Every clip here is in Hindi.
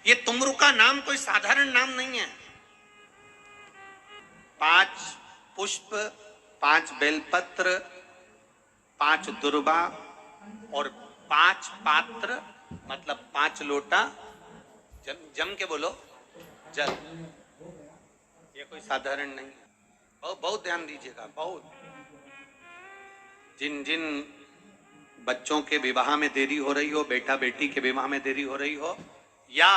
ये तुमरु का नाम कोई साधारण नाम नहीं है। 5 पुष्प, 5 बेलपत्र, 5 दुर्वा और 5 पात्र, मतलब 5 लोटा जम के बोलो जल। ये कोई साधारण नहीं है। बहुत बहुत ध्यान दीजिएगा। बहुत जिन जिन बच्चों के विवाह में देरी हो रही हो, बेटा बेटी के विवाह में देरी हो रही हो, या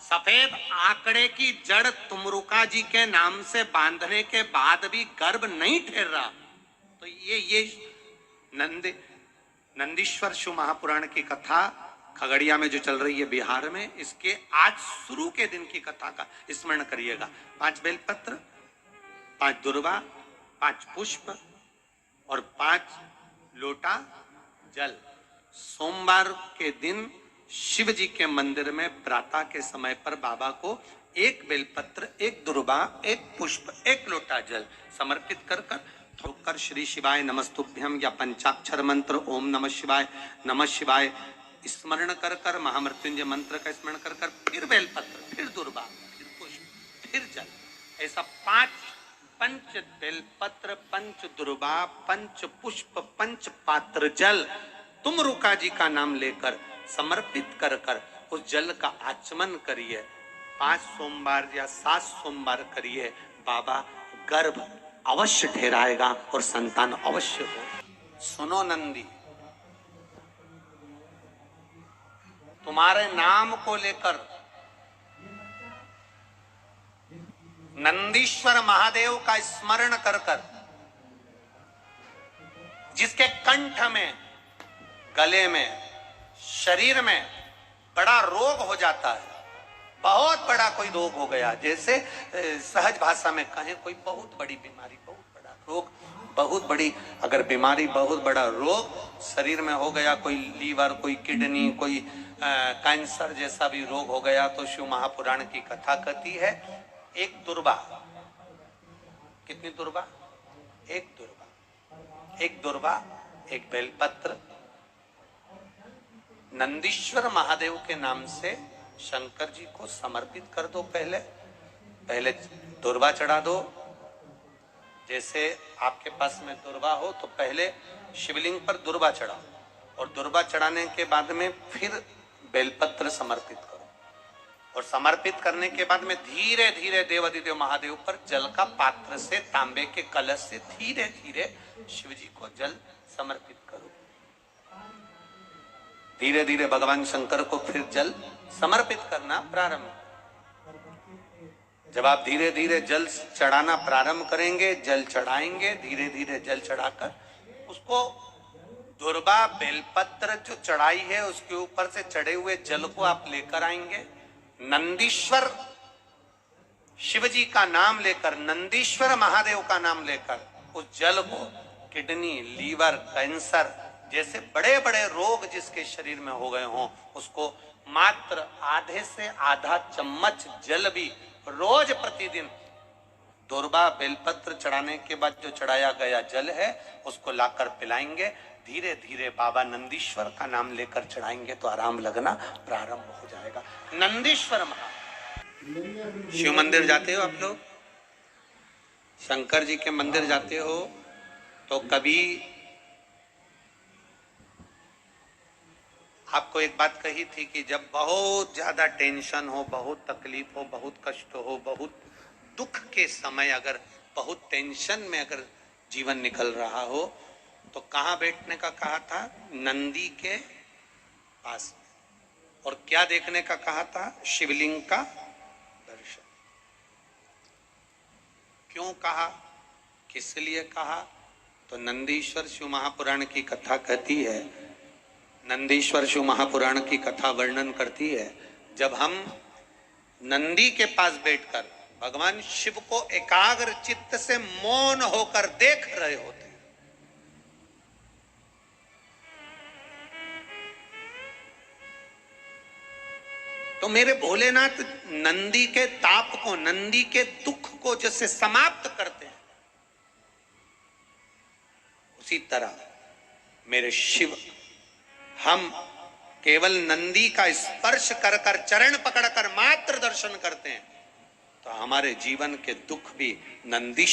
सफेद आंकड़े की जड़ तुमरुका जी के नाम से बांधने के बाद भी गर्भ नहीं ठहर रहा, तो ये नंदीश्वर शिव महापुराण की कथा खगड़िया में जो चल रही है बिहार में, इसके आज शुरू के दिन की कथा का स्मरण करिएगा। 5 बेलपत्र, 5 दुर्वा, 5 पुष्प और 5 लोटा जल। सोमवार के दिन शिव जी के मंदिर में प्रातः के समय पर बाबा को 1 बेलपत्र, 1 दुर्वा, 1 पुष्प, 1 लोटा जल समर्पित कर कर श्री शिवाय नमस्तुभ्यम या पंचाक्षर मंत्र ओम नमः शिवाय स्मरण कर कर, महामृत्युंजय मंत्र का स्मरण कर कर, फिर बेलपत्र, फिर दुर्वा, फिर पुष्प, फिर जल। ऐसा 5 बेलपत्र, 5 दुर्वा, 5 पुष्प, 5 पात्र जल तुमरुका जी का नाम लेकर समर्पित कर कर उस जल का आचमन करिए। 5 सोमवार या 7 सोमवार करिए, बाबा गर्भ अवश्य ठहराएगा और संतान अवश्य हो। सुनो नंदी, तुम्हारे नाम को लेकर नंदीश्वर महादेव का स्मरण कर कर, जिसके कंठ में, गले में, शरीर में बड़ा रोग हो जाता है, बहुत बड़ा कोई रोग हो गया, जैसे सहज भाषा में कहें कोई बहुत बड़ी बीमारी, बहुत बड़ा रोग, बहुत बड़ी अगर बीमारी, बहुत बड़ा रोग शरीर में हो गया, कोई लीवर, कोई किडनी, कोई कैंसर जैसा भी रोग हो गया, तो शिव महापुराण की कथा कहती है 1 दुर्वा। कितनी दुर्वा? 1 दुर्वा। 1 दुर्वा, 1 बेलपत्र नंदीश्वर महादेव के नाम से शंकर जी को समर्पित कर दो। पहले दुर्वा चढ़ा दो। जैसे आपके पास में दुर्वा हो तो पहले शिवलिंग पर दुर्वा चढ़ाओ, और दुर्वा चढ़ाने के बाद में फिर बेलपत्र समर्पित करो, और समर्पित करने के बाद में धीरे धीरे देवाधिदेव महादेव पर जल का पात्र से, तांबे के कलश से धीरे धीरे शिव जी को जल समर्पित करो। धीरे धीरे भगवान शंकर को फिर जल समर्पित करना प्रारंभ। जब आप धीरे धीरे जल चढ़ाना प्रारंभ करेंगे, जल चढ़ाएंगे, धीरे धीरे जल चढ़ाकर उसको दुर्वा बेलपत्र जो चढ़ाई है उसके ऊपर से चढ़े हुए जल को आप लेकर आएंगे। नंदीश्वर शिव जी का नाम लेकर, नंदीश्वर महादेव का नाम लेकर उस जल को किडनी, लीवर, कैंसर जैसे बड़े बड़े रोग जिसके शरीर में हो गए हों, उसको मात्र आधे से आधा चम्मच जल भी रोज प्रतिदिन दुर्वा बेलपत्र चढ़ाने के बाद जो चढ़ाया गया जल है उसको लाकर पिलाएंगे। धीरे धीरे बाबा नंदीश्वर का नाम लेकर चढ़ाएंगे तो आराम लगना प्रारंभ हो जाएगा। नंदीश्वर महादेव। शिव मंदिर जाते हो आप लोग, शंकर जी के मंदिर जाते हो, तो कभी आपको एक बात कही थी कि जब बहुत ज्यादा टेंशन हो, बहुत तकलीफ हो, बहुत कष्ट हो, बहुत दुख के समय अगर बहुत टेंशन में अगर जीवन निकल रहा हो तो कहाँ बैठने का कहा था? नंदी के पास में। और क्या देखने का कहा था? शिवलिंग का दर्शन। क्यों कहा, किस लिए कहा? तो नंदीश्वर शिव महापुराण की कथा कहती है, नंदीश्वर शिव महापुराण की कथा वर्णन करती है, जब हम नंदी के पास बैठकर भगवान शिव को एकाग्र चित्त से मौन होकर देख रहे होते, तो मेरे भोलेनाथ नंदी के ताप को, नंदी के दुख को जैसे समाप्त करते हैं, उसी तरह मेरे शिव हम केवल नंदी का स्पर्श कर कर, चरण पकड़कर मात्र दर्शन करते हैं, तो हमारे जीवन के दुख भी नंदी